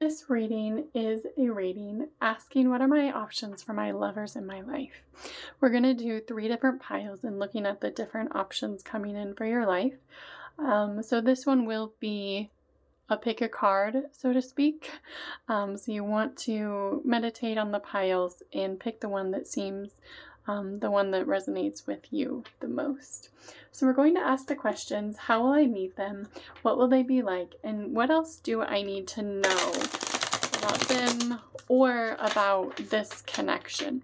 This reading is a reading asking what are my options for my lovers in my life. We're going to do 3 different piles and looking at the different options coming in for your life. So this one will be a pick a card, so to speak. So you want to meditate on the piles and pick the one that seems the one that resonates with you the most. So we're going to ask the questions: how will I meet them? What will they be like? And what else do I need to know about them or about this connection?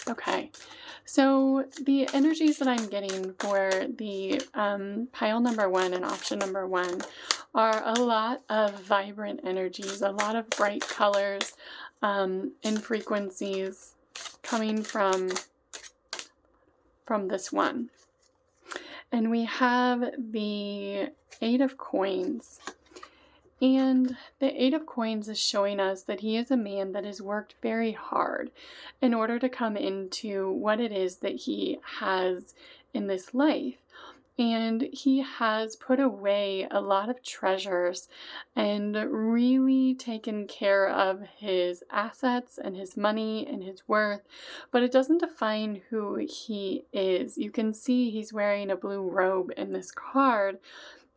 Okay, so the energies that I'm getting for the pile number 1 and option number 1 are a lot of vibrant energies, a lot of bright colors and frequencies coming from this one. And we have the 8 of Coins. And the 8 of Coins is showing us that he is a man that has worked very hard in order to come into what it is that he has in this life. And he has put away a lot of treasures and really taken care of his assets and his money and his worth, but it doesn't define who he is. You can see he's wearing a blue robe in this card.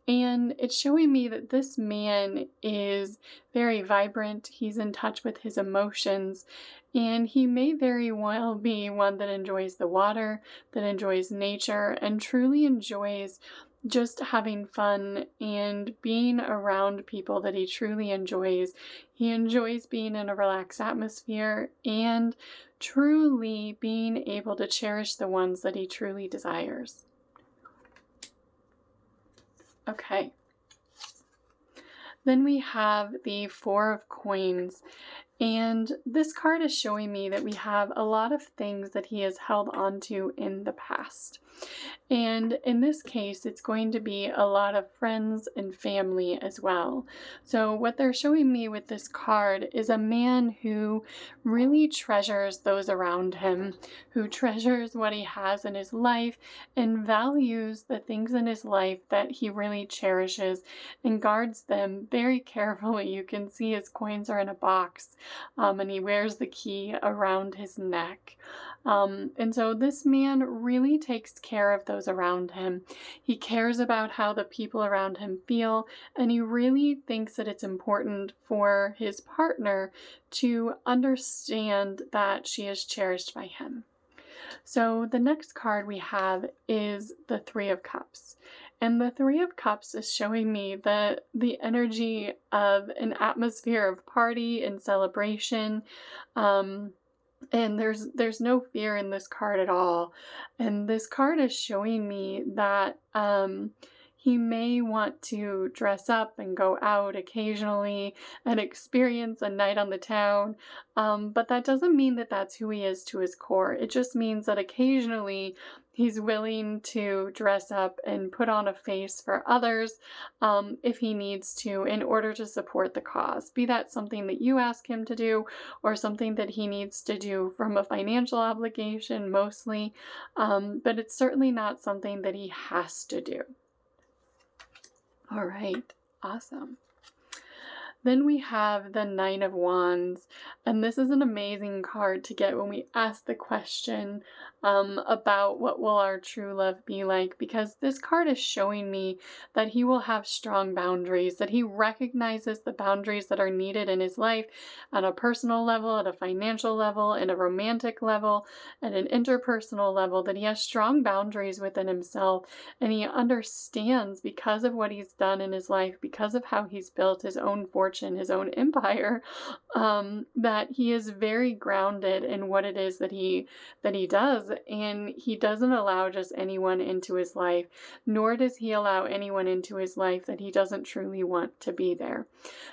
And it's showing me that this man is very vibrant. He's in touch with his emotions. And he may very well be one that enjoys the water, that enjoys nature, and truly enjoys just having fun and being around people that he truly enjoys. He enjoys being in a relaxed atmosphere and truly being able to cherish the ones that he truly desires. Okay. Then we have the 4 of Coins. And this card is showing me that we have a lot of things that he has held on to in the past. And in this case, it's going to be a lot of friends and family as well. So what they're showing me with this card is a man who really treasures those around him, who treasures what he has in his life and values the things in his life that he really cherishes and guards them very carefully. You can see his coins are in a box. And he wears the key around his neck. And so this man really takes care of those around him. He cares about how the people around him feel, and he really thinks that it's important for his partner to understand that she is cherished by him. So the next card we have is the 3 of Cups. And the 3 of Cups is showing me the energy of an atmosphere of party and celebration. And there's no fear in this card at all. And this card is showing me that he may want to dress up and go out occasionally and experience a night on the town, but that doesn't mean that that's who he is to his core. It just means that occasionally he's willing to dress up and put on a face for others if he needs to in order to support the cause. Be that something that you ask him to do or something that he needs to do from a financial obligation mostly, but it's certainly not something that he has to do. All right, awesome. Then we have the 9 of Wands, and this is an amazing card to get when we ask the question about what will our true love be like, because this card is showing me that he will have strong boundaries, that he recognizes the boundaries that are needed in his life at a personal level, at a financial level, at a romantic level, at an interpersonal level, that he has strong boundaries within himself, and he understands because of what he's done in his life, because of how he's built his own fortune, his own empire, that he is very grounded in what it is that he does, and he doesn't allow just anyone into his life, nor does he allow anyone into his life that he doesn't truly want to be there.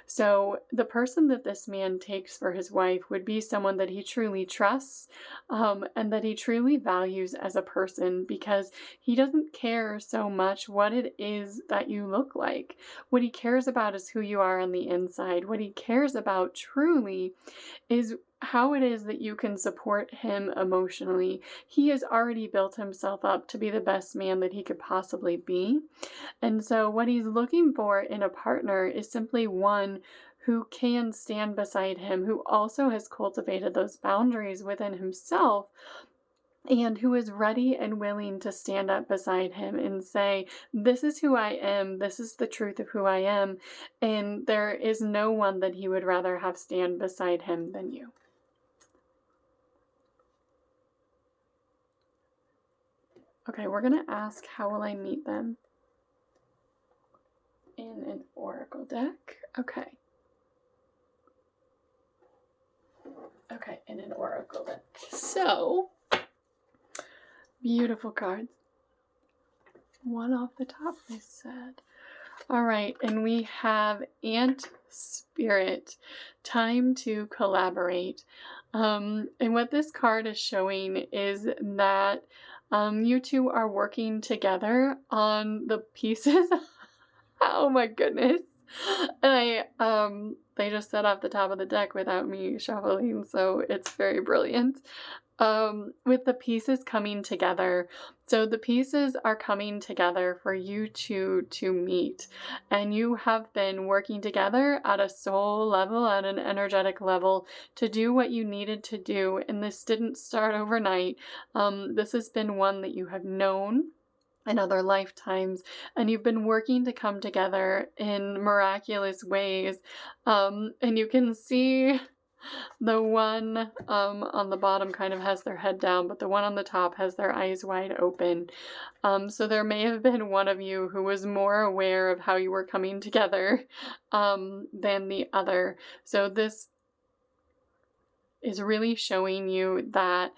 So the person that this man takes for his wife would be someone that he truly trusts, and that he truly values as a person, because he doesn't care so much what it is that you look like. What he cares about is who you are on the inside. inside. What he cares about truly is how it is that you can support him emotionally. He has already built himself up to be the best man that he could possibly be. And so what he's looking for in a partner is simply one who can stand beside him, who also has cultivated those boundaries within himself, and who is ready and willing to stand up beside him and say, this is who I am, this is the truth of who I am, and there is no one that he would rather have stand beside him than you. Okay, we're going to ask, how will I meet them? In an oracle deck. Okay. Okay, in an oracle deck. So, beautiful cards. One off the top, they said. All right, and we have Ant Spirit, time to collaborate. And what this card is showing is that you two are working together on the pieces. Oh my goodness. And they just set off the top of the deck without me shuffling, so it's very brilliant. With the pieces coming together. So the pieces are coming together for you two to meet, and you have been working together at a soul level, at an energetic level, to do what you needed to do. And this didn't start overnight. This has been one that you have known in other lifetimes, and you've been working to come together in miraculous ways. And you can see the one on the bottom kind of has their head down, but the one on the top has their eyes wide open. So there may have been one of you who was more aware of how you were coming together than the other. So this is really showing you that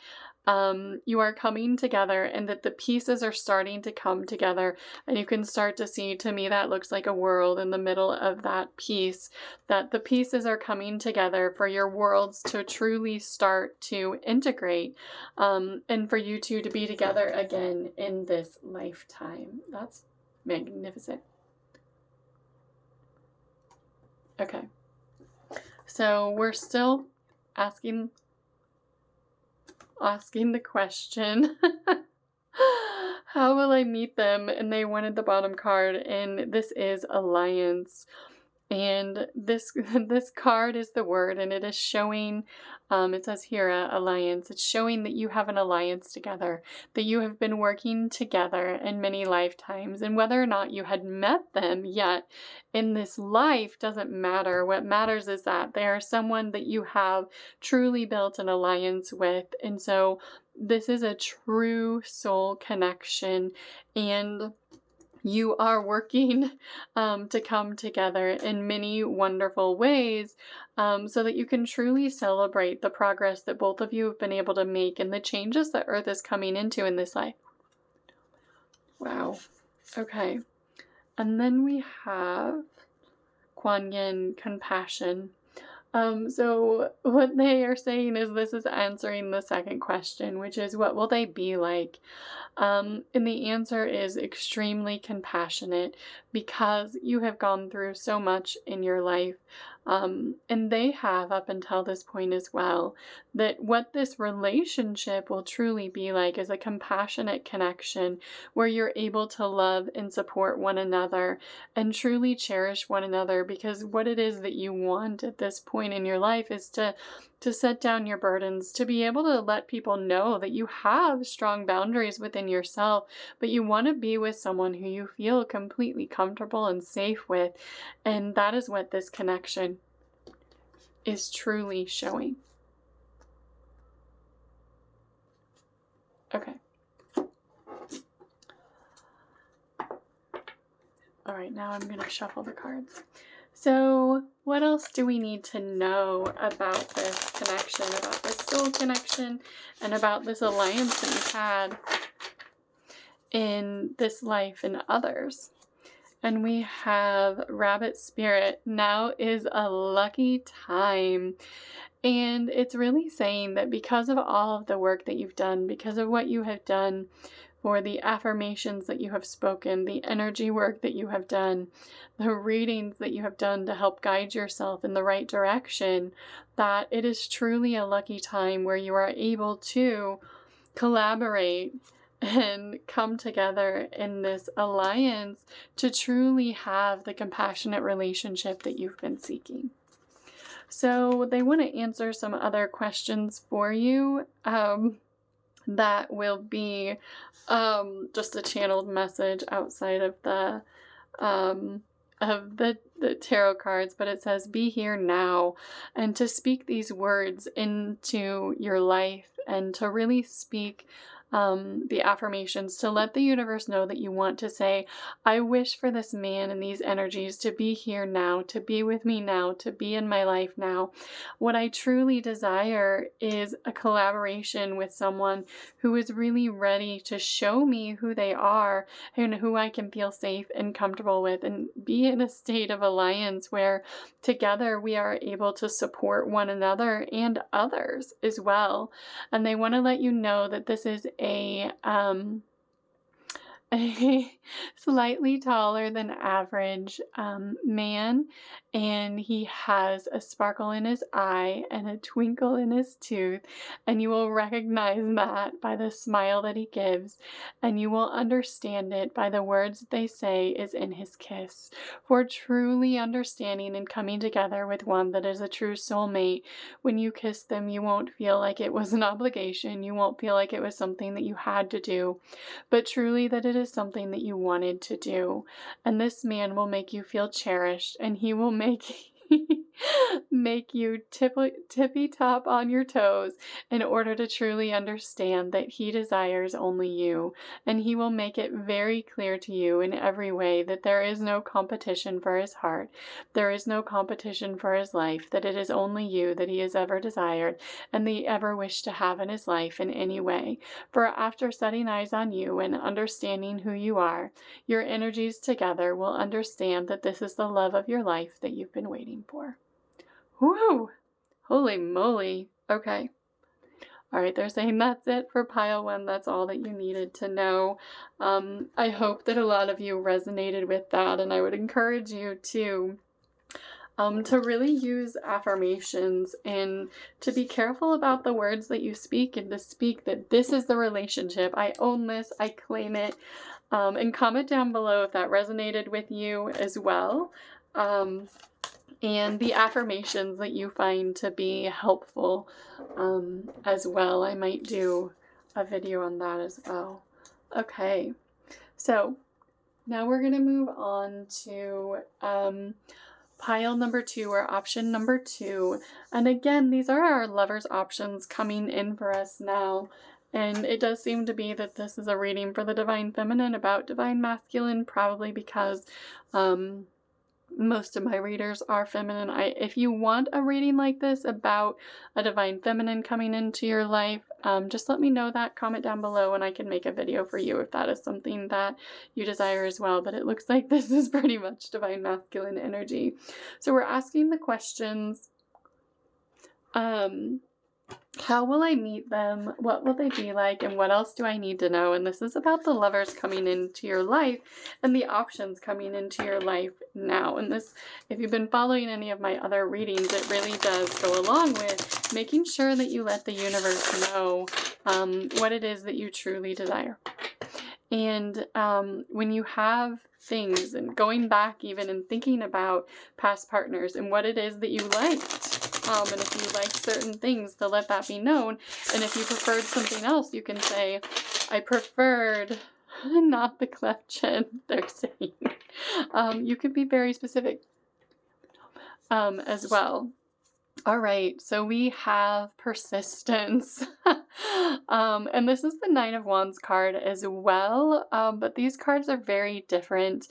you are coming together, and that the pieces are starting to come together, and you can start to see, to me that looks like a world in the middle of that piece, that the pieces are coming together for your worlds to truly start to integrate, and for you two to be together again in this lifetime. That's magnificent. Okay, so we're still asking the question, how will I meet them? And they wanted the bottom card, and this is alliance. And this card is the word, and it is showing, it says here, alliance. It's showing that you have an alliance together, that you have been working together in many lifetimes. And whether or not you had met them yet in this life doesn't matter. What matters is that they are someone that you have truly built an alliance with. And so this is a true soul connection, and you are working to come together in many wonderful ways, so that you can truly celebrate the progress that both of you have been able to make and the changes that Earth is coming into in this life. Wow. Okay. And then we have Kuan Yin, compassion. So what they are saying is this is answering the second question, which is, what will they be like? And the answer is extremely compassionate, because you have gone through so much in your life, and they have up until this point as well, that what this relationship will truly be like is a compassionate connection where you're able to love and support one another and truly cherish one another, because what it is that you want at this point in your life is to set down your burdens, to be able to let people know that you have strong boundaries within yourself, but you want to be with someone who you feel completely comfortable and safe with. And that is what this connection is truly showing. Okay. All right, now I'm going to shuffle the cards. So what else do we need to know about this connection, about this soul connection, and about this alliance that you've had in this life and others? And we have Rabbit Spirit. Now is a lucky time. And it's really saying that because of all of the work that you've done, because of what you have done for the affirmations that you have spoken, the energy work that you have done, the readings that you have done to help guide yourself in the right direction, that it is truly a lucky time where you are able to collaborate and come together in this alliance to truly have the compassionate relationship that you've been seeking. So they want to answer some other questions for you. That will be just a channeled message outside of the tarot cards, but it says, be here now, and to speak these words into your life and to really speak the affirmations, to let the universe know that you want to say, I wish for this man and these energies to be here now, to be with me now, to be in my life now. What I truly desire is a collaboration with someone who is really ready to show me who they are and who I can feel safe and comfortable with, and be in a state of alliance where together we are able to support one another and others as well. And they want to let you know that this is a slightly taller than average man, and he has a sparkle in his eye and a twinkle in his tooth, and you will recognize that by the smile that he gives, and you will understand it by the words that they say is in his kiss. For truly understanding and coming together with one that is a true soulmate, when you kiss them, you won't feel like it was an obligation, you won't feel like it was something that you had to do, but truly that it is something that you wanted to do. And this man will make you feel cherished, and he will make you tippy top on your toes in order to truly understand that he desires only you. And he will make it very clear to you in every way that there is no competition for his heart, there is no competition for his life, that it is only you that he has ever desired and that he ever wished to have in his life in any way. For after setting eyes on you and understanding who you are, your energies together will understand that this is the love of your life that you've been waiting for. Woo! Holy moly. Okay. All right, they're saying that's it for pile 1. That's all that you needed to know. I hope that a lot of you resonated with that, and I would encourage you to really use affirmations and to be careful about the words that you speak, and to speak that this is the relationship. I own this. I claim it. And comment down below if that resonated with you as well. And the affirmations that you find to be helpful as well. I might do a video on that as well. Okay, so now we're going to move on to pile number 2, or option number 2. And again, these are our lovers options coming in for us now. And it does seem to be that this is a reading for the Divine Feminine about Divine Masculine, probably because most of my readers are feminine. If you want a reading like this about a Divine Feminine coming into your life, just let me know that. Comment down below and I can make a video for you if that is something that you desire as well. But it looks like this is pretty much Divine Masculine energy. So we're asking the questions, how will I meet them? What will they be like? And what else do I need to know? And this is about the lovers coming into your life and the options coming into your life now. And this, if you've been following any of my other readings, it really does go along with making sure that you let the universe know what it is that you truly desire. And when you have things, and going back even and thinking about past partners and what it is that you liked, and if you like certain things, to let that be known. And if you preferred something else, you can say, I preferred not the cleft chin, they're saying. You can be very specific as well. All right, so we have persistence. And this is the 9 of Wands card as well, but these cards are very different,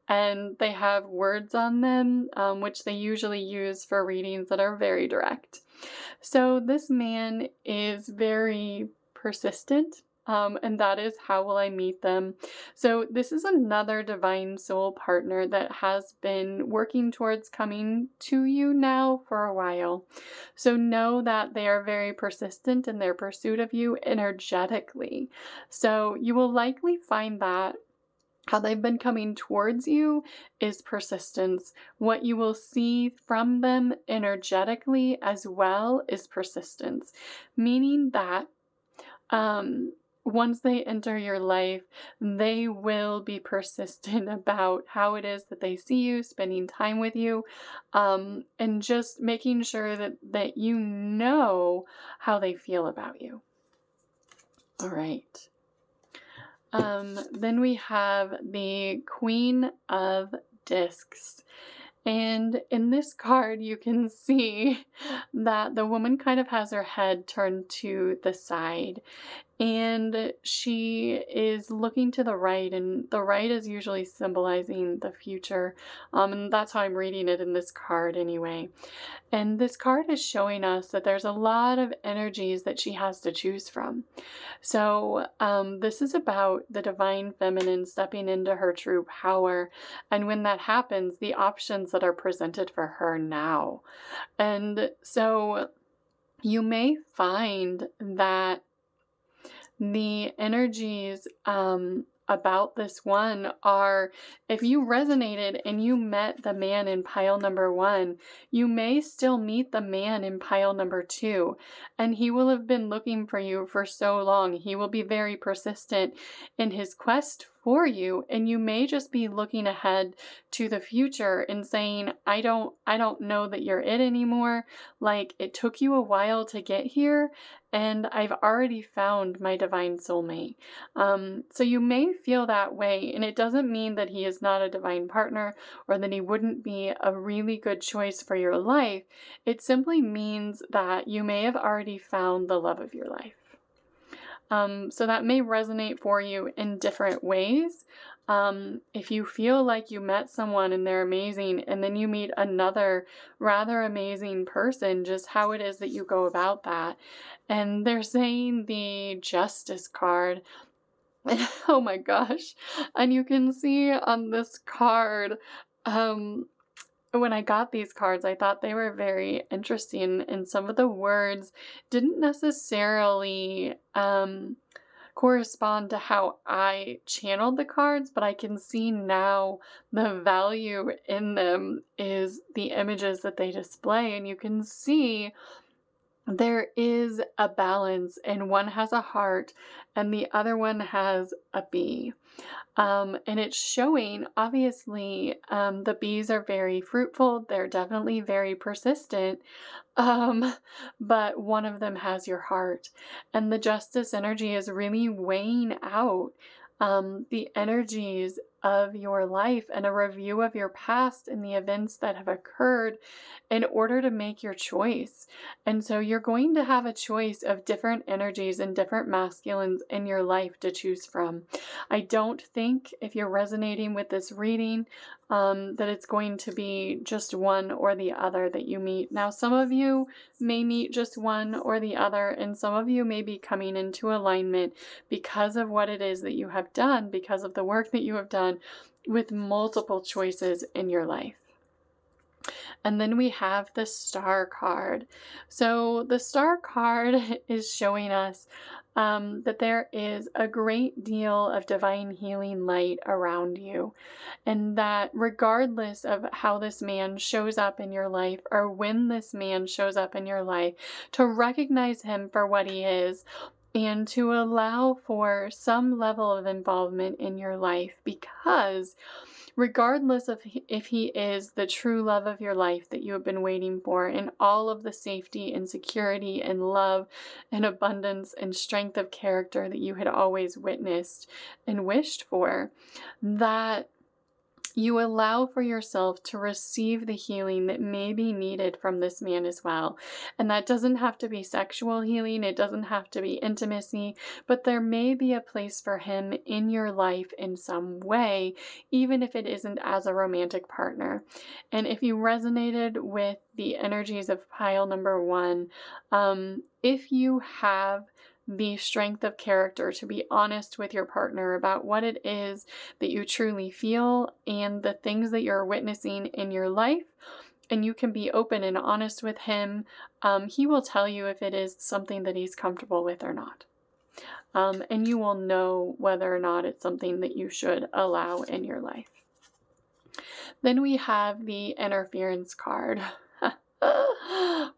and they have words on them, which they usually use for readings that are very direct. So this man is very persistent. and that is, how will I meet them? So this is another divine soul partner that has been working towards coming to you now for a while. So know that they are very persistent in their pursuit of you energetically. So you will likely find that how they've been coming towards you is persistence. What you will see from them energetically as well is persistence, meaning that once they enter your life, they will be persistent about how it is that they see you, spending time with you, and just making sure that you know how they feel about you. All right. Then we have the Queen of Discs. And in this card, you can see that the woman kind of has her head turned to the side. And she is looking to the right, and the right is usually symbolizing the future. And that's how I'm reading it in this card anyway. And this card is showing us that there's a lot of energies that she has to choose from. So this is about the divine feminine stepping into her true power. And when that happens, the options that are presented for her now. And so you may find that the energies about this one are, if you resonated and you met the man in pile number 1, you may still meet the man in pile number 2, and he will have been looking for you for so long. He will be very persistent in his quest for you, and you may just be looking ahead to the future and saying, I don't know that you're it anymore. Like, it took you a while to get here, and I've already found my divine soulmate. So you may feel that way, and it doesn't mean that he is not a divine partner or that he wouldn't be a really good choice for your life. It simply means that you may have already found the love of your life. So that may resonate for you in different ways. If you feel like you met someone and they're amazing, and then you meet another rather amazing person, just how it is that you go about that. And they're saying the Justice card. Oh my gosh. And you can see on this card, when I got these cards, I thought they were very interesting, and some of the words didn't necessarily correspond to how I channeled the cards, but I can see now the value in them is the images that they display, and you can see there is a balance, and one has a heart and the other one has a bee. And it's showing, obviously, the bees are very fruitful. They're definitely very persistent. But one of them has your heart. And the justice energy is really weighing out the energies of your life and a review of your past and the events that have occurred in order to make your choice. And so you're going to have a choice of different energies and different masculines in your life to choose from. I don't think, if you're resonating with this reading, that it's going to be just one or the other that you meet. Now, some of you may meet just one or the other, and some of you may be coming into alignment because of what it is that you have done, because of the work that you have done with multiple choices in your life. And then we have the Star card. So the Star card is showing us that there is a great deal of divine healing light around you, and that regardless of how this man shows up in your life or when this man shows up in your life, to recognize him for what he is and to allow for some level of involvement in your life, because regardless of if he is the true love of your life that you have been waiting for, and all of the safety and security and love and abundance and strength of character that you had always witnessed and wished for, that you allow for yourself to receive the healing that may be needed from this man as well. And that doesn't have to be sexual healing, it doesn't have to be intimacy, but there may be a place for him in your life in some way, even if it isn't as a romantic partner. And if you resonated with the energies of pile number 1, if you have the strength of character to be honest with your partner about what it is that you truly feel and the things that you're witnessing in your life. And you can be open and honest with him. He will tell you if it is something that he's comfortable with or not. And you will know whether or not it's something that you should allow in your life. Then we have the interference card.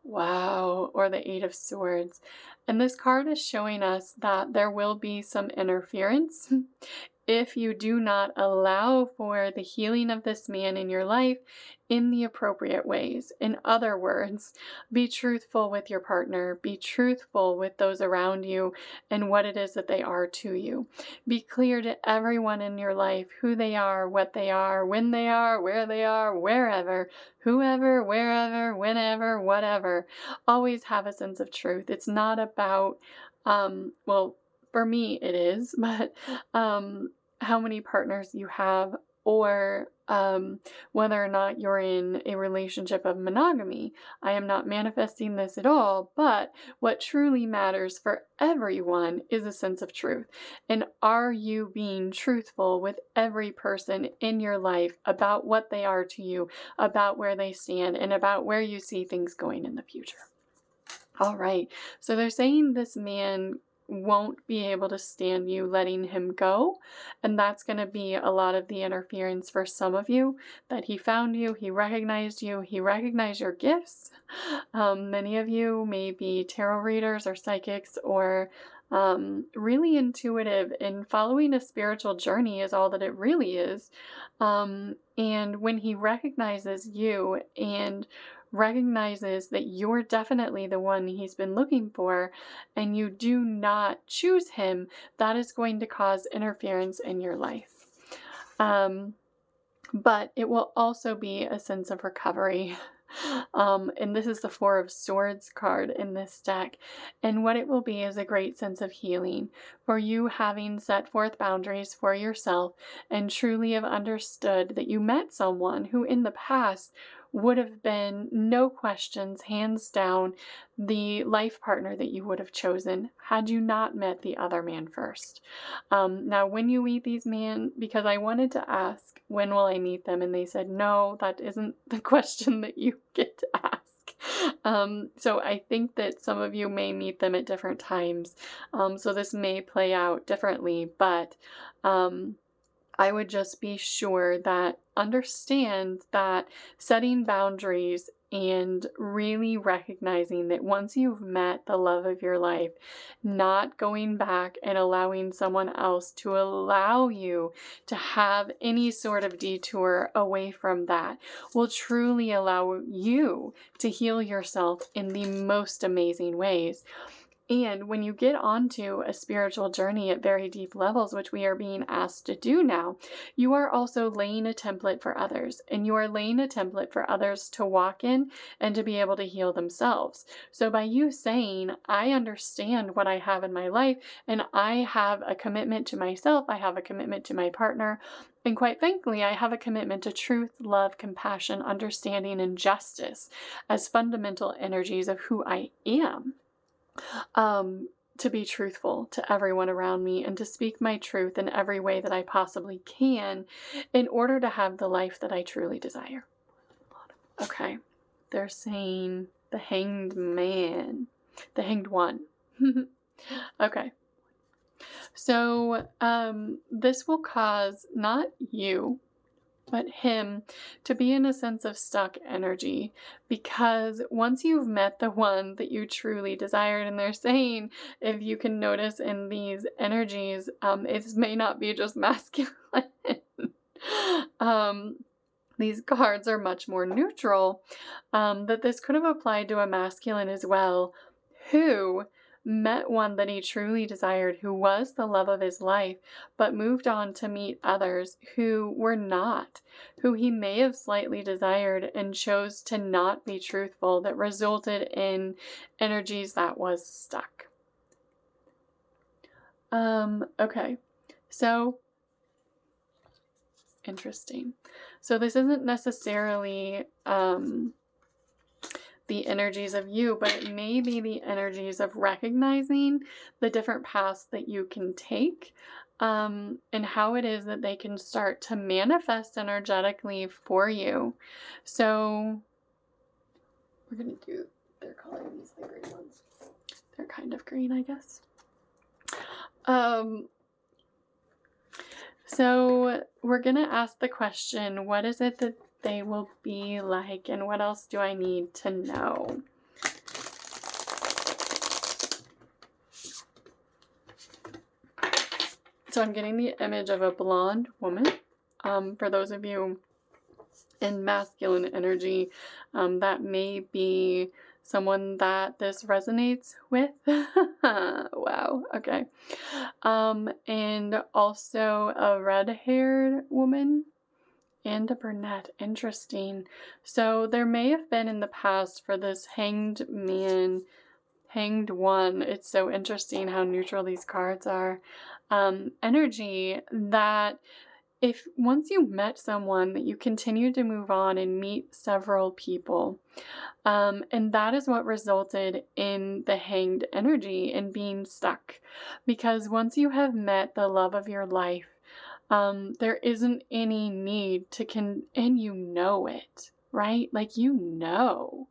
Wow, or the Eight of Swords. And this card is showing us that there will be some interference if you do not allow for the healing of this man in your life in the appropriate ways. In other words, be truthful with your partner, be truthful with those around you and what it is that they are to you. Be clear to everyone in your life who they are, what they are, when they are, where they are, wherever, whoever, wherever, whenever, whatever. Always have a sense of truth. It's not about, well, for me it is, but how many partners you have, or whether or not you're in a relationship of monogamy. I am not manifesting this at all, but what truly matters for everyone is a sense of truth. And are you being truthful with every person in your life about what they are to you, about where they stand, and about where you see things going in the future? All right, so they're saying this man won't be able to stand you letting him go, and that's going to be a lot of the interference for some of you, that he found you, he recognized your gifts. Many of you may be tarot readers or psychics, or really intuitive, and following a spiritual journey is all that it really is. And when he recognizes you and recognizes that you're definitely the one he's been looking for, and you do not choose him, that is going to cause interference in your life. But it will also be a sense of recovery. And this is the Four of Swords card in this deck. And what it will be is a great sense of healing for you, having set forth boundaries for yourself and truly have understood that you met someone who in the past would have been, no questions, hands down, the life partner that you would have chosen had you not met the other man first. Now, when you meet these men, because I wanted to ask, when will I meet them? And they said, no, that isn't the question that you get to ask. So I think that some of you may meet them at different times. So this may play out differently, but I would just be sure that understand that setting boundaries and really recognizing that once you've met the love of your life, not going back and allowing someone else to allow you to have any sort of detour away from that will truly allow you to heal yourself in the most amazing ways. And when you get onto a spiritual journey at very deep levels, which we are being asked to do now, you are also laying a template for others, and you are laying a template for others to walk in and to be able to heal themselves. So by you saying, I understand what I have in my life, and I have a commitment to myself, I have a commitment to my partner, and quite frankly, I have a commitment to truth, love, compassion, understanding, and justice as fundamental energies of who I am. To be truthful to everyone around me and to speak my truth in every way that I possibly can in order to have the life that I truly desire. Okay, they're saying the Hanged Man, the Hanged One. Okay, so this will cause not you, but him to be in a sense of stuck energy, because once you've met the one that you truly desired, and they're saying, if you can notice in these energies, it may not be just masculine. These cards are much more neutral, that this could have applied to a masculine as well, who met one that he truly desired, who was the love of his life, but moved on to meet others who were not, who he may have slightly desired and chose to not be truthful, that resulted in energies that was stuck. Okay, so interesting. So this isn't necessarily the energies of you, but it may be the energies of recognizing the different paths that you can take, and how it is that they can start to manifest energetically for you. So we're going to do, they're calling these the green ones. They're kind of green, I guess. So we're going to ask the question, what is it that they will be like, and what else do I need to know? So I'm getting the image of a blonde woman. For those of you in masculine energy, that may be someone that this resonates with. Wow, okay. And also a red-haired woman and a brunette. Interesting. So there may have been in the past for this hanged man, hanged one. It's so interesting how neutral these cards are. Energy that if once you met someone that you continue to move on and meet several people, and that is what resulted in the hanged energy and being stuck. Because once you have met the love of your life, there isn't any need to and you know it, right? Like, you know.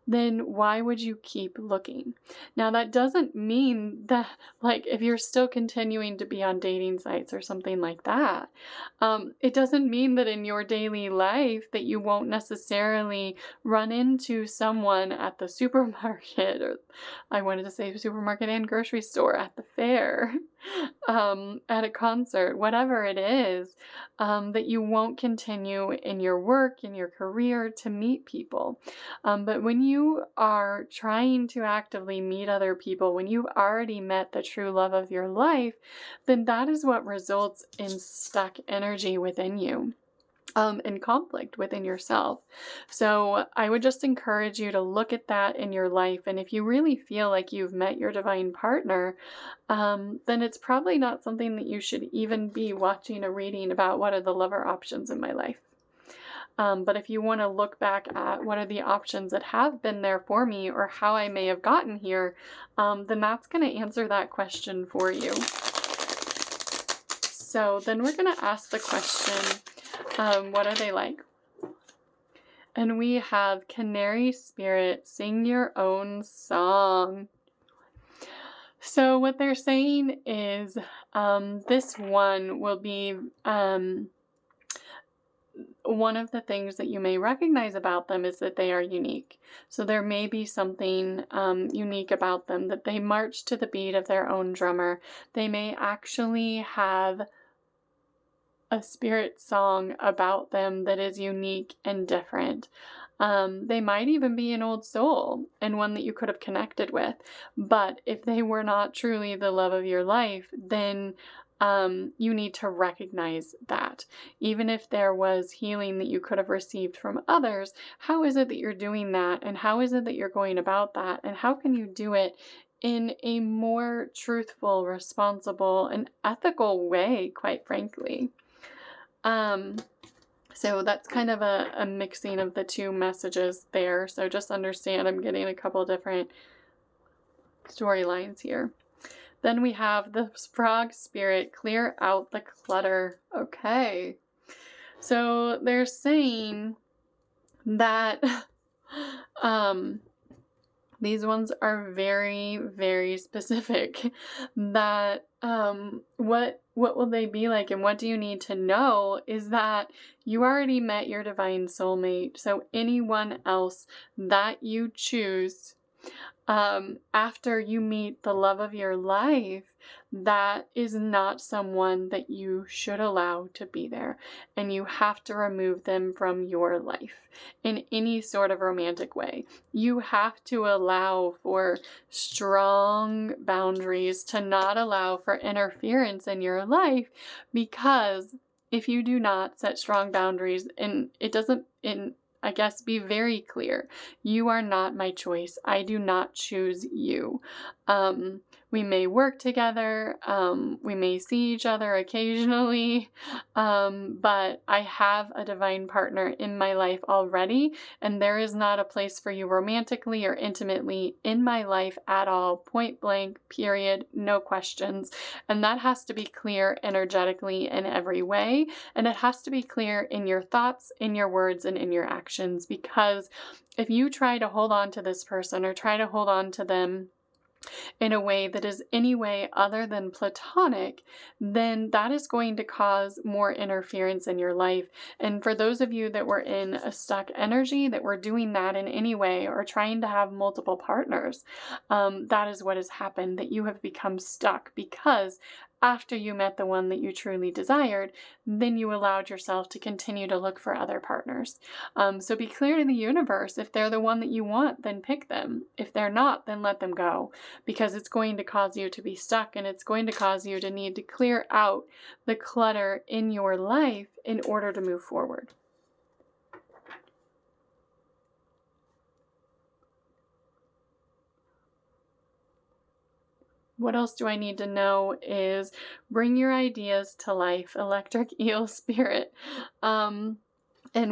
Then why would you keep looking? Now, that doesn't mean that, like, if you're still continuing to be on dating sites or something like that, it doesn't mean that in your daily life that you won't necessarily run into someone at the supermarket, or I wanted to say supermarket and grocery store, at the fair, at a concert, whatever it is, that you won't continue in your work, in your career, to meet people. But when you are trying to actively meet other people, when you've already met the true love of your life, then that is what results in stuck energy within you. And conflict within yourself. So I would just encourage you to look at that in your life. And if you really feel like you've met your divine partner, then it's probably not something that you should even be watching a reading about what are the lover options in my life. But if you want to look back at what are the options that have been there for me, or how I may have gotten here, then that's going to answer that question for you. So then we're going to ask the question, what are they like? And we have Canary Spirit, sing your own song. So what they're saying is, this one will be, one of the things that you may recognize about them is that they are unique. So there may be something unique about them, that they march to the beat of their own drummer. They may actually have a spirit song about them that is unique and different. They might even be an old soul and one that you could have connected with. But if they were not truly the love of your life, then you need to recognize that. Even if there was healing that you could have received from others, how is it that you're doing that? And how is it that you're going about that? And how can you do it in a more truthful, responsible, and ethical way, quite frankly? So that's kind of a mixing of the two messages there. So just understand I'm getting a couple different storylines here. Then we have the frog spirit, clear out the clutter. Okay. So they're saying that these ones are very, very specific. That what will they be like, and what do you need to know is that you already met your divine soulmate. So anyone else that you choose after you meet the love of your life, that is not someone that you should allow to be there. And you have to remove them from your life in any sort of romantic way. You have to allow for strong boundaries, to not allow for interference in your life, because if you do not set strong boundaries, and it doesn't, I guess, be very clear, you are not my choice. I do not choose you. We may work together. We may see each other occasionally. But I have a divine partner in my life already, and there is not a place for you romantically or intimately in my life at all. Point blank, period, no questions. And that has to be clear energetically in every way. And it has to be clear in your thoughts, in your words, and in your actions. Because if you try to hold on to this person or try to hold on to them in a way that is any way other than platonic, then that is going to cause more interference in your life. And for those of you that were in a stuck energy, that were doing that in any way or trying to have multiple partners, that is what has happened, that you have become stuck because after you met the one that you truly desired, then you allowed yourself to continue to look for other partners. So be clear to the universe. If they're the one that you want, then pick them. If they're not, then let them go, because it's going to cause you to be stuck, and it's going to cause you to need to clear out the clutter in your life in order to move forward. What else do I need to know is bring your ideas to life, electric eel spirit. And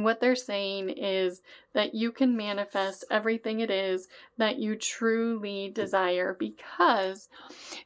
what they're saying is that you can manifest everything it is that you truly desire because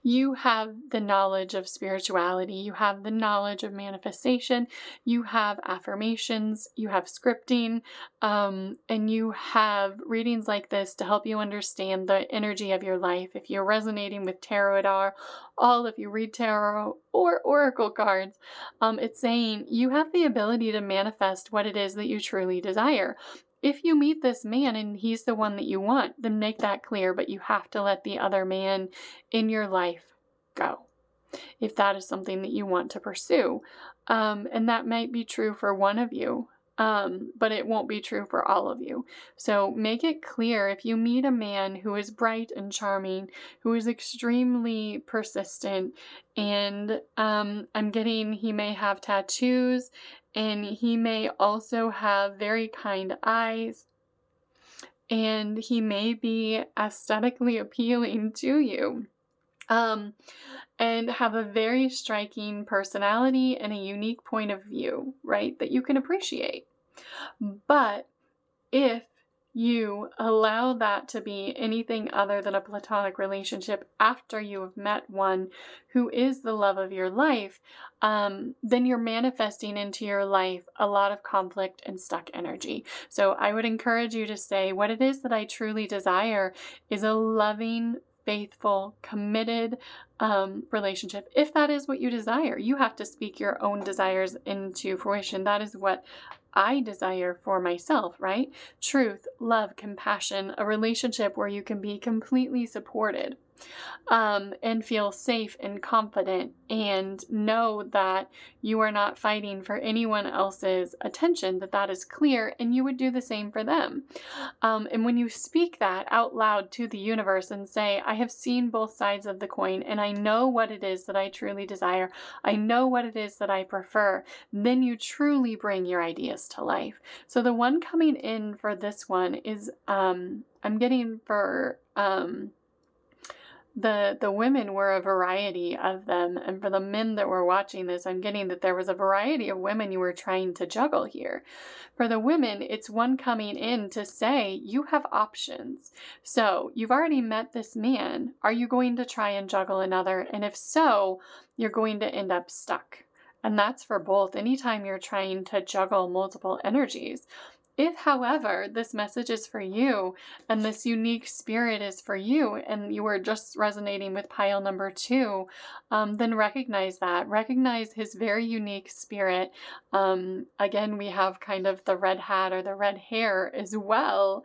you have the knowledge of spirituality, you have the knowledge of manifestation, you have affirmations, you have scripting, and you have readings like this to help you understand the energy of your life. If you're resonating with tarot at all, if you read tarot or oracle cards, it's saying you have the ability to manifest what it is that you truly desire. If you meet this man and he's the one that you want, then make that clear, but you have to let the other man in your life go if that is something that you want to pursue. And that might be true for one of you, but it won't be true for all of you. So make it clear if you meet a man who is bright and charming, who is extremely persistent, and I'm getting he may have tattoos, and he may also have very kind eyes, and he may be aesthetically appealing to you. And have a very striking personality and a unique point of view, right, that you can appreciate. But if you allow that to be anything other than a platonic relationship after you have met one who is the love of your life, then you're manifesting into your life a lot of conflict and stuck energy. So I would encourage you to say, what it is that I truly desire is a loving, faithful, committed relationship. If that is what you desire, you have to speak your own desires into fruition. That is what I desire for myself, right? Truth, love, compassion, a relationship where you can be completely supported, and feel safe and confident and know that you are not fighting for anyone else's attention, that is clear, and you would do the same for them. And when you speak that out loud to the universe and say, I have seen both sides of the coin and I know what it is that I truly desire, I know what it is that I prefer, then you truly bring your ideas to life. So the one coming in for this one is, I'm getting for, the women were a variety of them, and for the men that were watching this, I'm getting that there was a variety of women you were trying to juggle here. For the women, it's one coming in to say you have options. So you've already met this man. Are you going to try and juggle another? And if so, you're going to end up stuck. And that's for both. Anytime you're trying to juggle multiple energies. If, however, this message is for you and this unique spirit is for you and you are just resonating with pile number 2, then recognize that. Recognize his very unique spirit. Again, we have kind of the red hat or the red hair as well.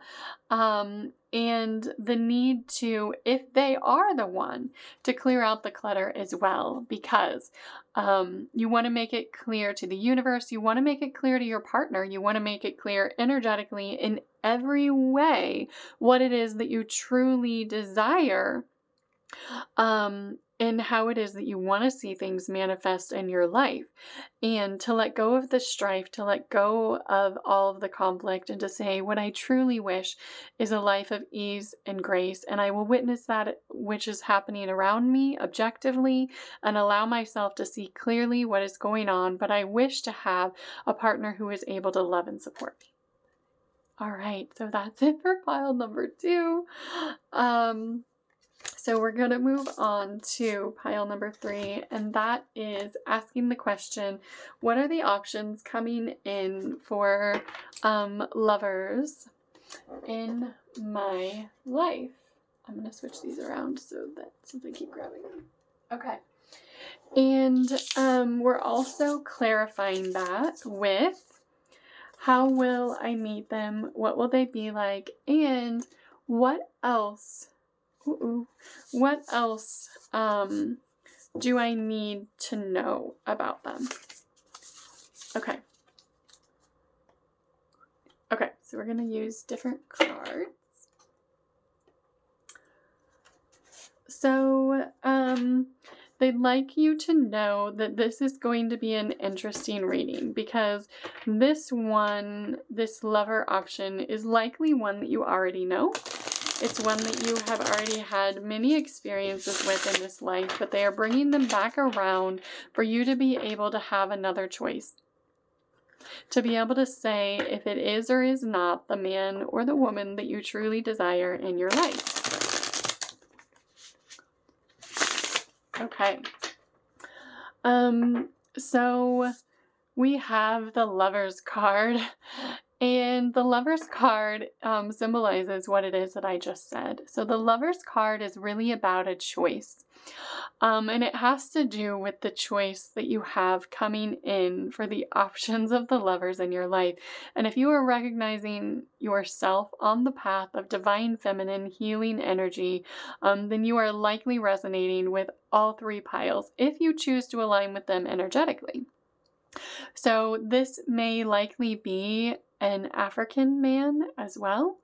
And the need to, if they are the one, to clear out the clutter as well, because you want to make it clear to the universe, you want to make it clear to your partner, you want to make it clear energetically in every way what it is that you truly desire. and how it is that you want to see things manifest in your life, and to let go of the strife, to let go of all of the conflict, and to say, what I truly wish is a life of ease and grace, and I will witness that which is happening around me objectively and allow myself to see clearly what is going on, but I wish to have a partner who is able to love and support me. All right, so that's it for pile number 2. So we're going to move on to pile number 3, and that is asking the question, what are the options coming in for lovers in my life? I'm going to switch these around so that since I keep grabbing them. Okay. And we're also clarifying that with how will I meet them? What will they be like? And what else? What else do I need to know about them? Okay. Okay, so we're going to use different cards. So, they'd like you to know that this is going to be an interesting reading, because this one, this lover option, is likely one that you already know. It's one that you have already had many experiences with in this life, but they are bringing them back around for you to be able to have another choice. To be able to say if it is or is not the man or the woman that you truly desire in your life. Okay. So we have the Lover's card, and the Lover's card symbolizes what it is that I just said. So the Lover's card is really about a choice. And it has to do with the choice that you have coming in for the options of the lovers in your life. And if you are recognizing yourself on the path of divine feminine healing energy, then you are likely resonating with all 3 piles if you choose to align with them energetically. So this may likely be an African man as well.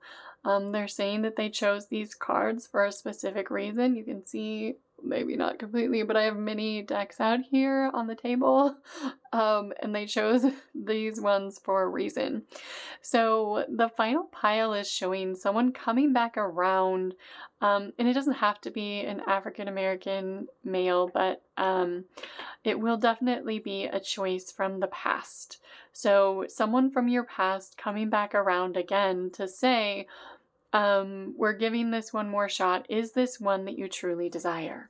They're saying that they chose these cards for a specific reason. You can see, maybe not completely, but I have many decks out here on the table, and they chose these ones for a reason. So the final pile is showing someone coming back around, and it doesn't have to be an African American male, but it will definitely be a choice from the past. So someone from your past coming back around again to say, we're giving this one more shot. Is this one that you truly desire?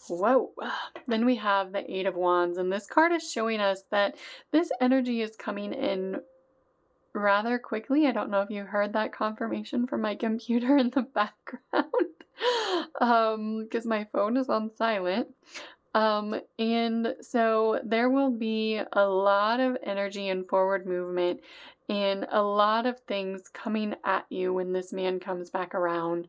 Whoa. Then we have the 8 of Wands, and this card is showing us that this energy is coming in rather quickly. I don't know if you heard that confirmation from my computer in the background, because my phone is on silent. And so there will be a lot of energy and forward movement and a lot of things coming at you when this man comes back around.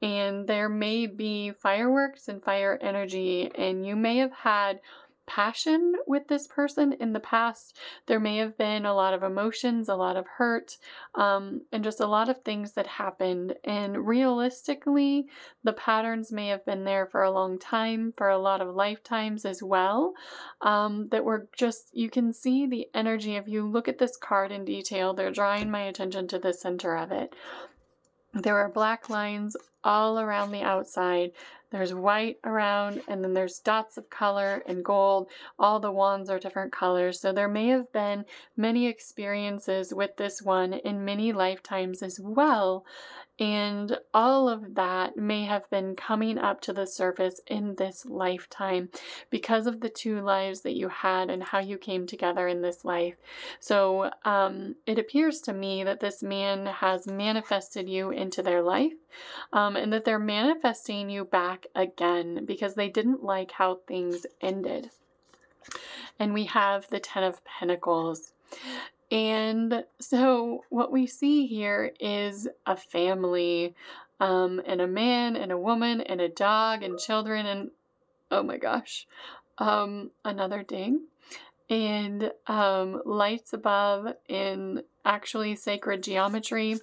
And there may be fireworks and fire energy, and you may have had passion with this person in the past. There may have been a lot of emotions, a lot of hurt, and just a lot of things that happened. And realistically, the patterns may have been there for a long time, for a lot of lifetimes as well, that were just, you can see the energy. If you look at this card in detail, they're drawing my attention to the center of it. There are black lines all around the outside. There's white around, and then there's dots of color and gold. All the wands are different colors. So there may have been many experiences with this one in many lifetimes as well. And all of that may have been coming up to the surface in this lifetime because of the 2 lives that you had and how you came together in this life. So it appears to me that this man has manifested you into their life, and that they're manifesting you back again because they didn't like how things ended. And we have the 10 of Pentacles. And so what we see here is a family, and a man and a woman and a dog and children and, oh my gosh, another ding, and lights above in actually sacred geometry.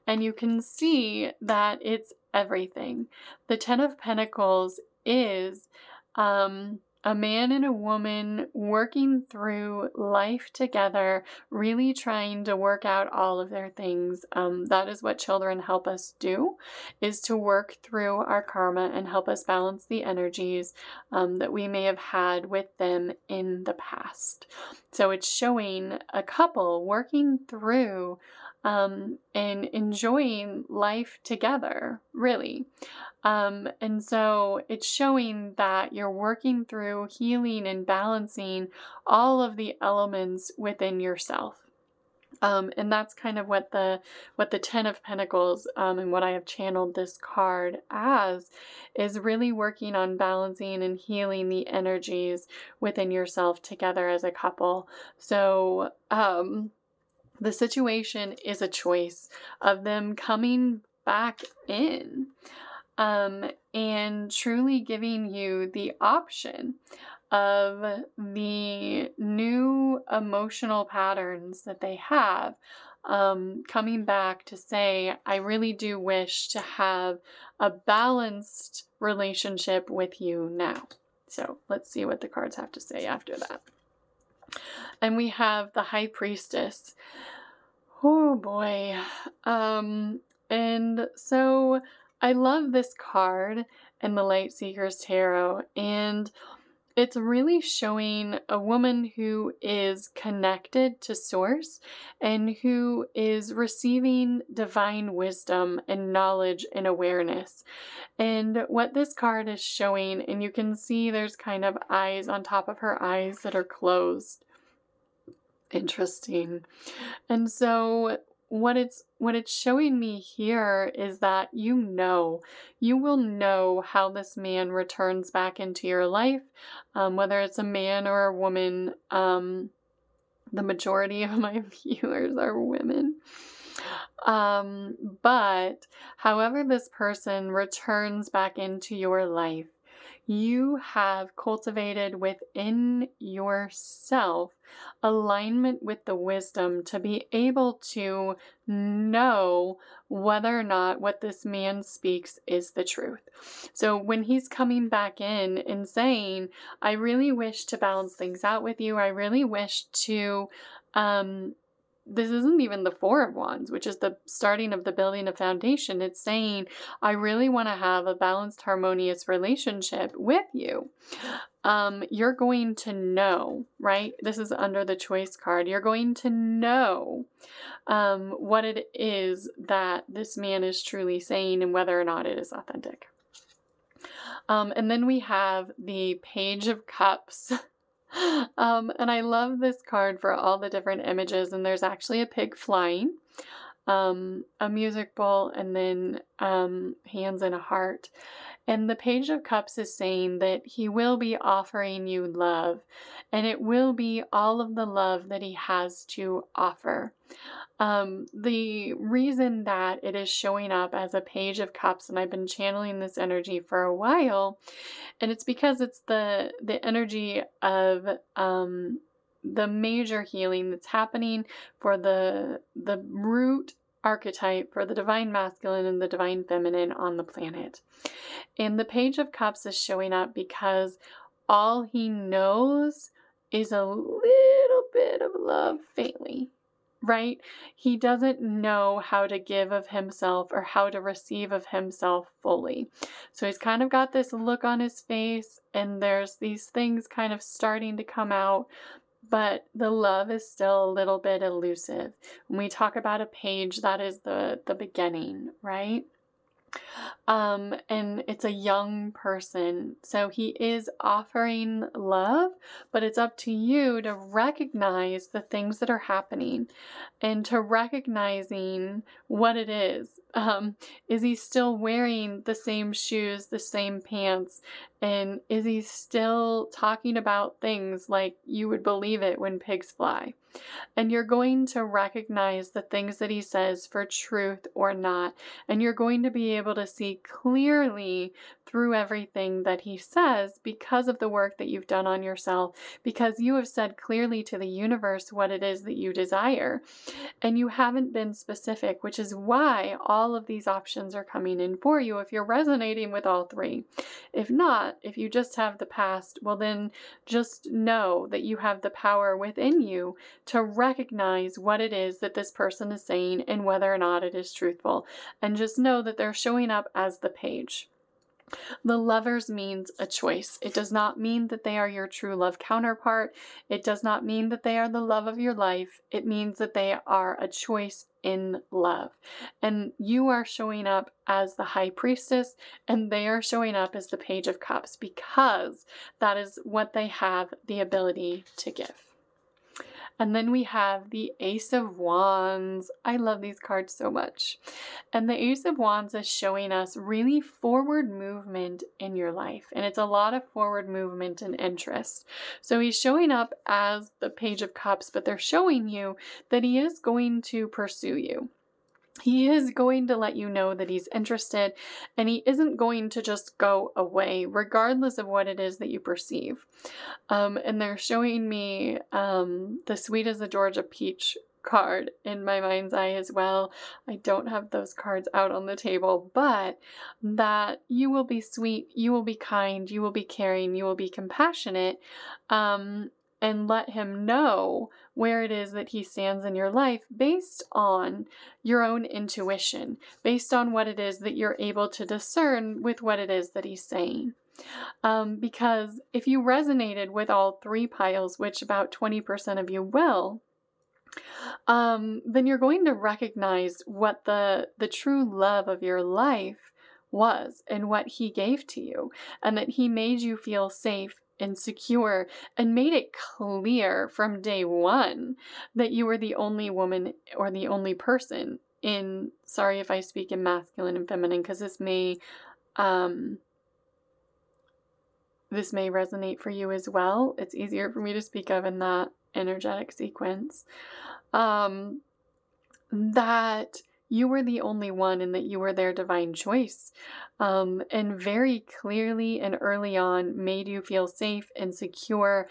And you can see that it's everything. The Ten of Pentacles is a man and a woman working through life together, really trying to work out all of their things. That is what children help us do, is to work through our karma and help us balance the energies that we may have had with them in the past. So it's showing a couple working through and enjoying life together, really. And so it's showing that you're working through healing and balancing all of the elements within yourself. And that's kind of what the Ten of Pentacles and what I have channeled this card as, is really working on balancing and healing the energies within yourself together as a couple. So the situation is a choice of them coming back in. And truly giving you the option of the new emotional patterns that they have, coming back to say, I really do wish to have a balanced relationship with you now. So let's see what the cards have to say after that. And we have the High Priestess. Oh boy. And so I love this card in the Light Seekers Tarot, and it's really showing a woman who is connected to Source and who is receiving divine wisdom and knowledge and awareness. And what this card is showing, and you can see there's kind of eyes on top of her eyes that are closed. Interesting. And so what it's showing me here is that you will know how this man returns back into your life, whether it's a man or a woman. The majority of my viewers are women. But however this person returns back into your life, you have cultivated within yourself alignment with the wisdom to be able to know whether or not what this man speaks is the truth. So when he's coming back in and saying, I really wish to balance things out with you, I really wish to, this isn't even the Four of Wands, which is the starting of the building of foundation. It's saying, I really want to have a balanced, harmonious relationship with you. You're going to know, right? This is under the Choice card. You're going to know what it is that this man is truly saying and whether or not it is authentic. And then we have the Page of Cups. And I love this card for all the different images, and there's actually a pig flying, a music bowl, and then hands and a heart. And the Page of Cups is saying that he will be offering you love, and it will be all of the love that he has to offer. The reason that it is showing up as a Page of Cups, and I've been channeling this energy for a while, and it's because it's the energy of the major healing that's happening for the root archetype for the divine masculine and the divine feminine on the planet. And the Page of Cups is showing up because all he knows is a little bit of love faintly, right? He doesn't know how to give of himself or how to receive of himself fully. So he's kind of got this look on his face, and there's these things kind of starting to come out, but the love is still a little bit elusive. When we talk about a page, that is the beginning, right? And it's a young person, so he is offering love, but it's up to you to recognize the things that are happening and to recognizing what it is. Is he still wearing the same shoes, the same pants, and is he still talking about things like you would believe it when pigs fly? And you're going to recognize the things that he says for truth or not. And you're going to be able to see clearly through everything that he says because of the work that you've done on yourself, because you have said clearly to the universe what it is that you desire. And you haven't been specific, which is why all of these options are coming in for you if you're resonating with all three. If not, if you just have the past, well then just know that you have the power within you to recognize what it is that this person is saying and whether or not it is truthful. And just know that they're showing up as the page. The lovers means a choice. It does not mean that they are your true love counterpart. It does not mean that they are the love of your life. It means that they are a choice in love. And you are showing up as the high priestess, and they are showing up as the page of cups because that is what they have the ability to give. And then we have the Ace of Wands. I love these cards so much. And the Ace of Wands is showing us really forward movement in your life. And it's a lot of forward movement and interest. So he's showing up as the Page of Cups, but they're showing you that he is going to pursue you. He is going to let you know that he's interested, and he isn't going to just go away regardless of what it is that you perceive. And they're showing me the Sweet as a Georgia Peach card in my mind's eye as well. I don't have those cards out on the table, but that you will be sweet, you will be kind, you will be caring, you will be compassionate, and let him know where it is that he stands in your life based on your own intuition, based on what it is that you're able to discern with what it is that he's saying. Because if you resonated with all three piles, which about 20% of you will, then you're going to recognize what the true love of your life was and what he gave to you, and that he made you feel safe and secure and made it clear from day one that you were the only woman or the only person in, sorry if I speak in masculine and feminine, because this may resonate for you as well. It's easier for me to speak of in that energetic sequence. That you were the only one and that you were their divine choice. And very clearly and early on made you feel safe and secure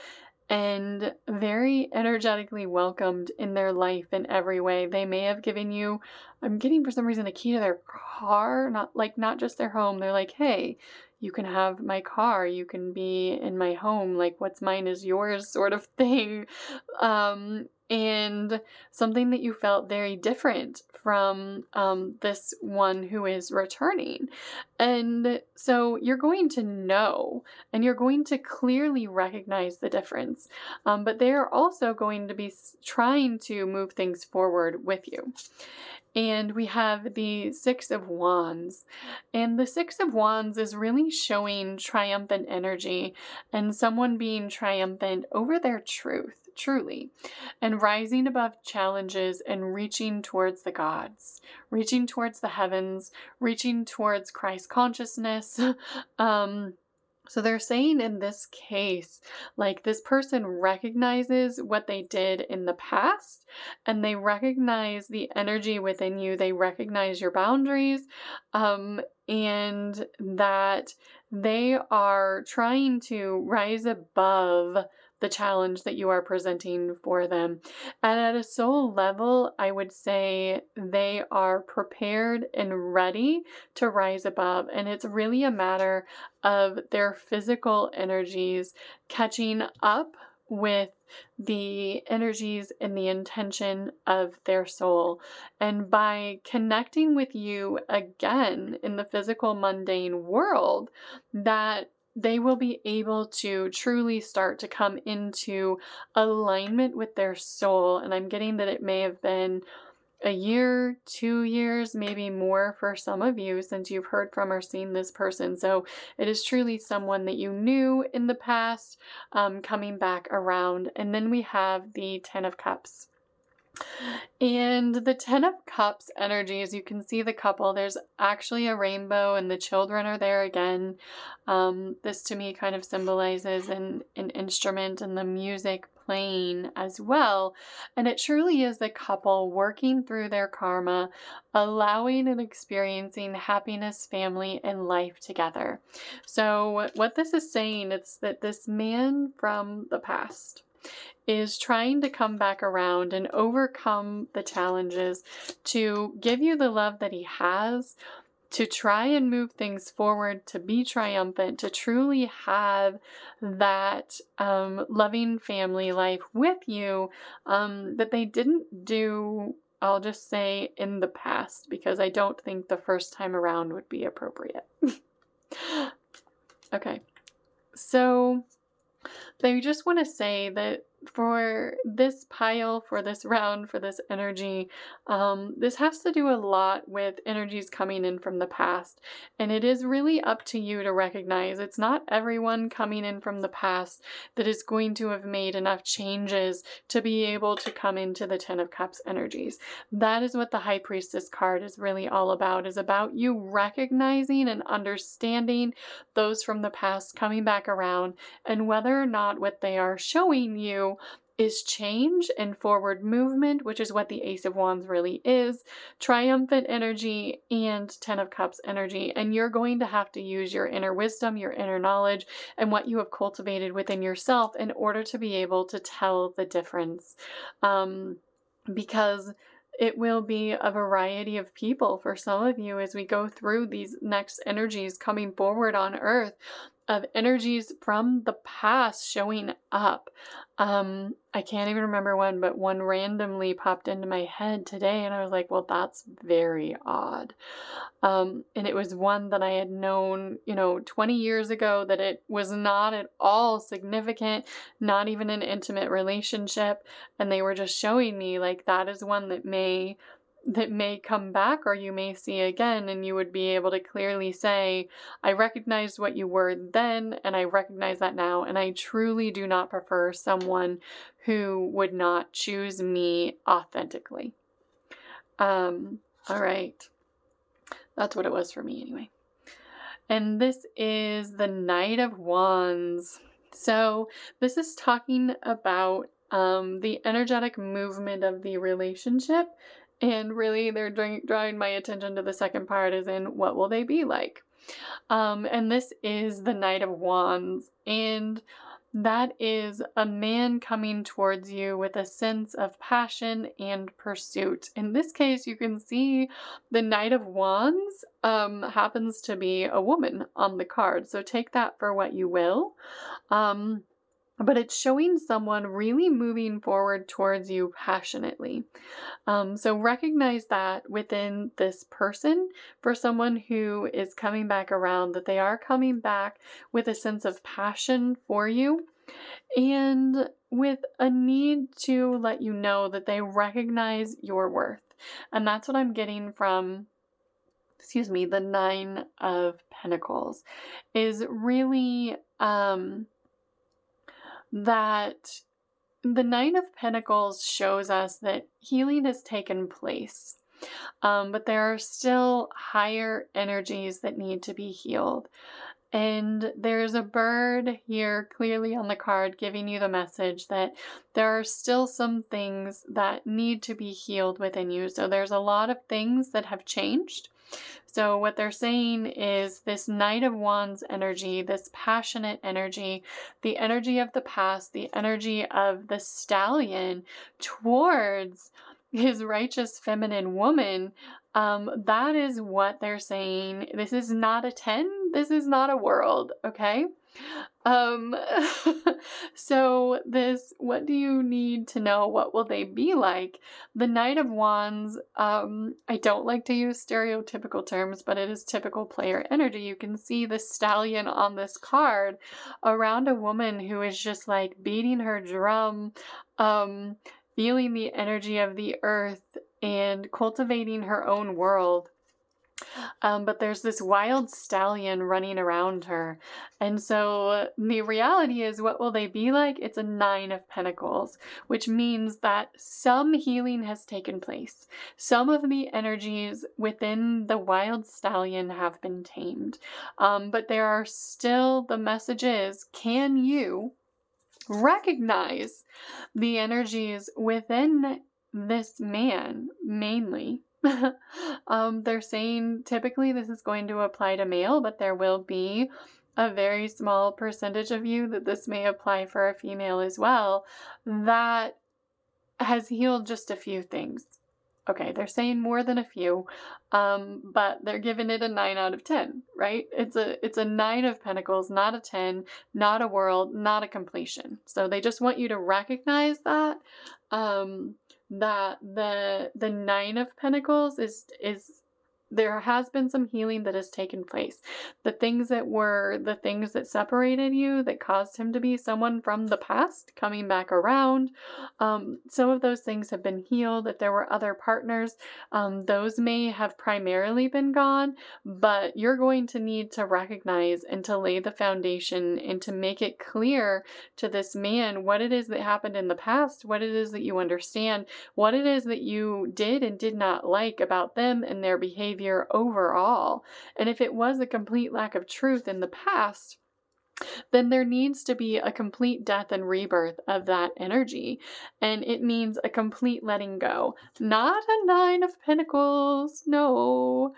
and very energetically welcomed in their life in every way. They may have given you, I'm getting for some reason, a key to their car, not just their home. They're like, hey, you can have my car, you can be in my home, like what's mine is yours sort of thing. And something that you felt very different from this one who is returning. And so you're going to know, and you're going to clearly recognize the difference. But they are also going to be trying to move things forward with you. And we have the Six of Wands. And the Six of Wands is really showing triumphant energy and someone being triumphant over their truth, truly, and rising above challenges and reaching towards the gods, reaching towards the heavens, reaching towards Christ consciousness. So they're saying in this case, like this person recognizes what they did in the past, and they recognize the energy within you. They recognize your boundaries, and that they are trying to rise above the challenge that you are presenting for them. And at a soul level, I would say they are prepared and ready to rise above. And it's really a matter of their physical energies catching up with the energies and the intention of their soul. And by connecting with you again in the physical mundane world, that they will be able to truly start to come into alignment with their soul. And I'm getting that it may have been a year, 2 years, maybe more for some of you since you've heard from or seen this person. So it is truly someone that you knew in the past coming back around. And then we have the Ten of Cups. And the Ten of Cups energy, as you can see the couple, there's actually a rainbow and the children are there again. This to me kind of symbolizes an instrument and the music plane as well. And it truly is the couple working through their karma, allowing and experiencing happiness, family, and life together. So what this is saying is that this man from the past is trying to come back around and overcome the challenges to give you the love that he has, to try and move things forward, to be triumphant, to truly have that loving family life with you that they didn't do, I'll just say, in the past, because I don't think the first time around would be appropriate. Okay, so they just want to say that for this pile, for this round, for this energy, this has to do a lot with energies coming in from the past. And it is really up to you to recognize it's not everyone coming in from the past that is going to have made enough changes to be able to come into the Ten of Cups energies. That is what the High Priestess card is really all about, is about you recognizing and understanding those from the past coming back around, and whether or not what they are showing you is change and forward movement, which is what the Ace of Wands really is, triumphant energy, and Ten of Cups energy. And you're going to have to use your inner wisdom, your inner knowledge, and what you have cultivated within yourself in order to be able to tell the difference. Because it will be a variety of people for some of you as we go through these next energies coming forward on Earth, of energies from the past showing up. I can't even remember one, but one randomly popped into my head today, and I was like, well, that's very odd. And it was one that I had known, 20 years ago, that it was not at all significant, not even an intimate relationship. And they were just showing me, like, that is one that may come back, or you may see again, and you would be able to clearly say, I recognized what you were then, and I recognize that now, and I truly do not prefer someone who would not choose me authentically. All right. That's what it was for me anyway. And this is the Knight of Wands. So this is talking about the energetic movement of the relationship. And really, they're drawing my attention to the second part, as in, what will they be like? And this is the Knight of Wands. And that is a man coming towards you with a sense of passion and pursuit. In this case, you can see the Knight of Wands happens to be a woman on the card. So take that for what you will. But it's showing someone really moving forward towards you passionately. So recognize that within this person, for someone who is coming back around, that they are coming back with a sense of passion for you, and with a need to let you know that they recognize your worth. And that's what I'm getting from, the Nine of Pentacles, is really that the Nine of Pentacles shows us that healing has taken place, but there are still higher energies that need to be healed. And there's a bird here clearly on the card giving you the message that there are still some things that need to be healed within you. So there's a lot of things that have changed. So what they're saying is this Knight of Wands energy, this passionate energy, the energy of the past, the energy of the stallion towards his righteous feminine woman, that is what they're saying. This is not a 10. This is not a world, okay? So this, what do you need to know? What will they be like? The Knight of Wands, I don't like to use stereotypical terms, but it is typical player energy. You can see the stallion on this card around a woman who is just like beating her drum, feeling the energy of the earth and cultivating her own world. But there's this wild stallion running around her. And so the reality is, what will they be like? It's a Nine of Pentacles, which means that some healing has taken place. Some of the energies within the wild stallion have been tamed. But there are still, the message is, can you recognize the energies within this man mainly. They're saying typically this is going to apply to male, but there will be a very small percentage of you that this may apply for a female as well, that has healed just a few things. Okay, they're saying more than a few, but they're giving it a 9 out of 10, right? It's a 9 of Pentacles, not a 10, not a world, not a completion. So they just want you to recognize that, that the 9 of Pentacles is there has been some healing that has taken place. The things that separated you, that caused him to be someone from the past coming back around, some of those things have been healed. If there were other partners, those may have primarily been gone, but you're going to need to recognize and to lay the foundation and to make it clear to this man what it is that happened in the past, what it is that you understand, what it is that you did and did not like about them and their behavior overall. And if it was a complete lack of truth in the past, then there needs to be a complete death and rebirth of that energy. And it means a complete letting go. Not a 9 of Pentacles. No.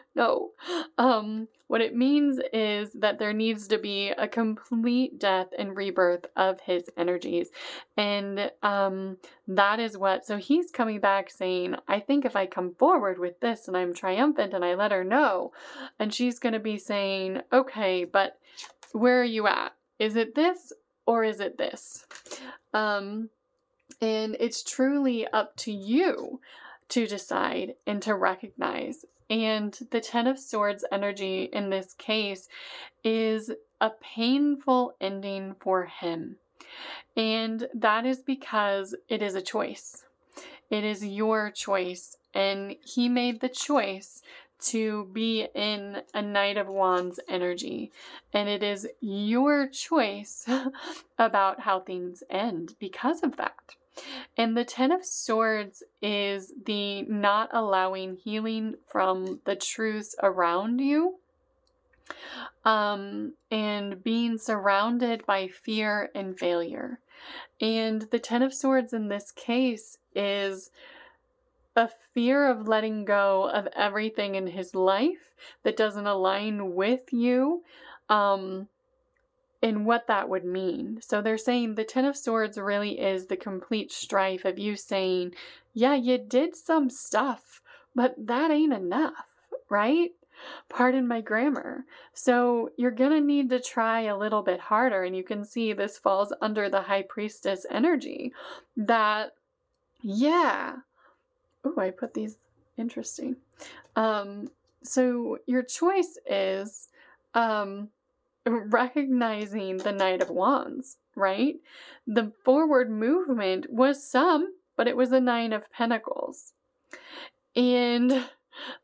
What it means is that there needs to be a complete death and rebirth of his energies. And that is what, so he's coming back saying, I think if I come forward with this and I'm triumphant and I let her know, and she's going to be saying, okay, but where are you at? Is it this or is it this? And it's truly up to you to decide and to recognize. And the 10 of Swords energy in this case is a painful ending for him. And that is because it is a choice. It is your choice. And he made the choice to be in a Knight of Wands energy. And it is your choice about how things end because of that. And the 10 of Swords is the not allowing healing from the truths around you, and being surrounded by fear and failure. And the 10 of Swords in this case is a fear of letting go of everything in his life that doesn't align with you, and what that would mean. So they're saying the 10 of Swords really is the complete strife of you saying, yeah, you did some stuff, but that ain't enough, right? Pardon my grammar. So you're gonna need to try a little bit harder, and you can see this falls under the High Priestess energy that, yeah. Oh, I put these interesting. So your choice is recognizing the Knight of Wands, right? The forward movement was some, but it was a 9 of Pentacles. And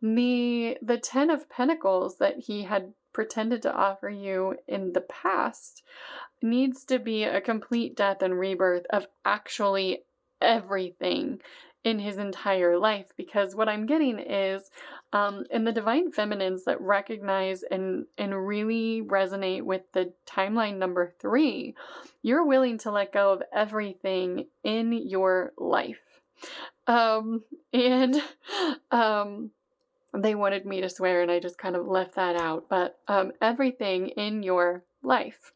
the 10 of Pentacles that he had pretended to offer you in the past needs to be a complete death and rebirth of actually everything in his entire life, because what I'm getting is in the divine feminines that recognize and really resonate with the timeline number 3, you're willing to let go of everything in your life. They wanted me to swear and I just kind of left that out, but everything in your life.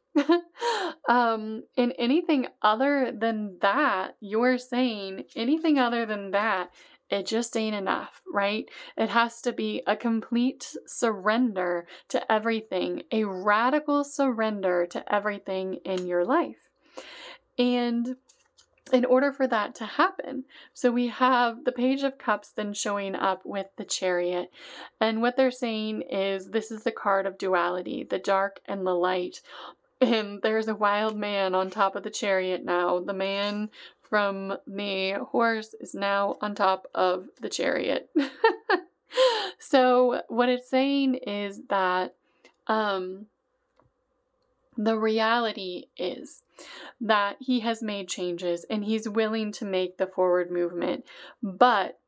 And anything other than that, you're saying anything other than that, it just ain't enough, right? It has to be a complete surrender to everything, a radical surrender to everything in your life. And in order for that to happen, so we have the Page of Cups then showing up with the Chariot. And what they're saying is this is the card of duality, the dark and the light. And there's a wild man on top of the Chariot now. The man from the horse is now on top of the Chariot. So what it's saying is that the reality is that he has made changes and he's willing to make the forward movement, but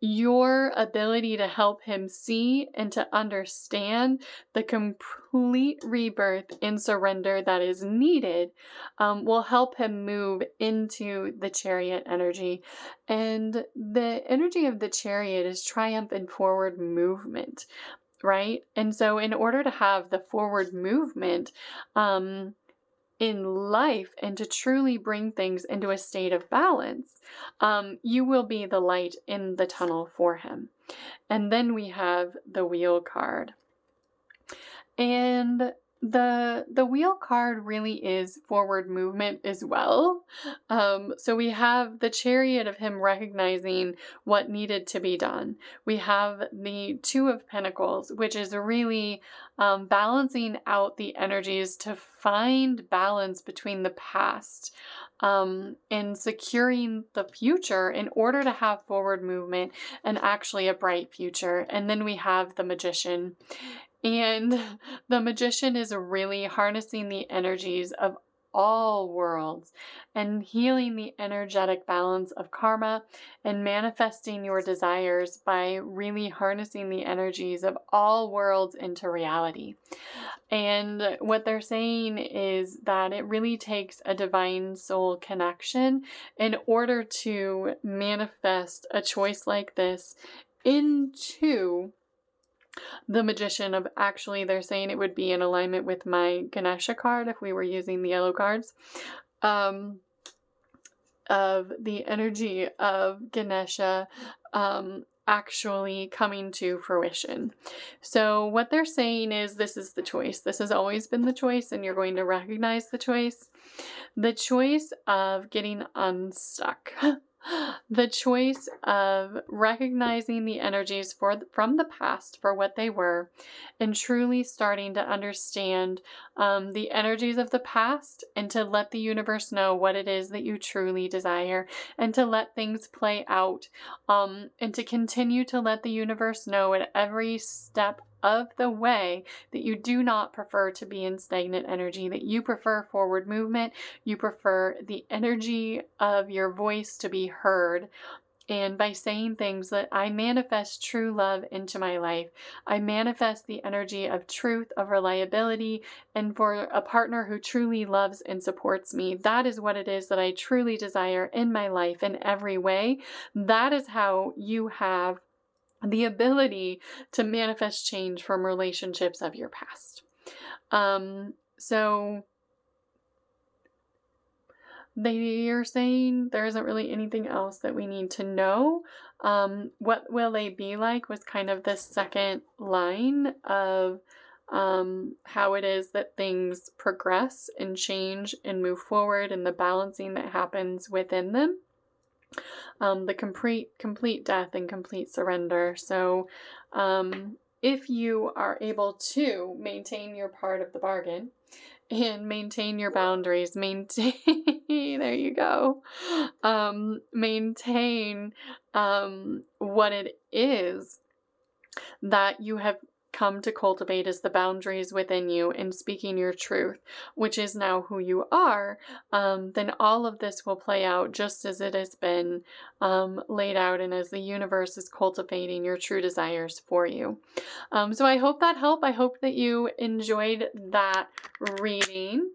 your ability to help him see and to understand the complete rebirth and surrender that is needed will help him move into the Chariot energy. And the energy of the Chariot is triumph and forward movement, right? And so in order to have the forward movement, in life and to truly bring things into a state of balance, you will be the light in the tunnel for him. And then we have the Wheel card. And the Wheel card really is forward movement as well. So we have the Chariot of him recognizing what needed to be done. We have the Two of Pentacles, which is really balancing out the energies to find balance between the past and securing the future in order to have forward movement and actually a bright future. And then we have the Magician. And the Magician is really harnessing the energies of all worlds and healing the energetic balance of karma and manifesting your desires by really harnessing the energies of all worlds into reality. And what they're saying is that it really takes a divine soul connection in order to manifest a choice like this into the Magician. Of actually, they're saying it would be in alignment with my Ganesha card if we were using the yellow cards, of the energy of Ganesha actually coming to fruition. So what they're saying is this is the choice. This has always been the choice, and you're going to recognize the choice. The choice of getting unstuck. The choice of recognizing the energies from the past for what they were and truly starting to understand the energies of the past and to let the universe know what it is that you truly desire and to let things play out and to continue to let the universe know at every step of the way that you do not prefer to be in stagnant energy, that you prefer forward movement, you prefer the energy of your voice to be heard. And by saying things that I manifest true love into my life, I manifest the energy of truth, of reliability, and for a partner who truly loves and supports me. That is what it is that I truly desire in my life in every way. That is how you have the ability to manifest change from relationships of your past. So they are saying there isn't really anything else that we need to know. What will they be like was kind of the second line of how it is that things progress and change and move forward and the balancing that happens within them. The complete death and complete surrender. So if you are able to maintain your part of the bargain and maintain your boundaries, maintain, there you go, maintain what it is that you have come to cultivate as the boundaries within you and speaking your truth, which is now who you are, then all of this will play out just as it has been laid out and as the universe is cultivating your true desires for you. So I hope that helped. I hope that you enjoyed that reading.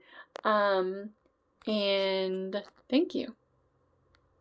And thank you.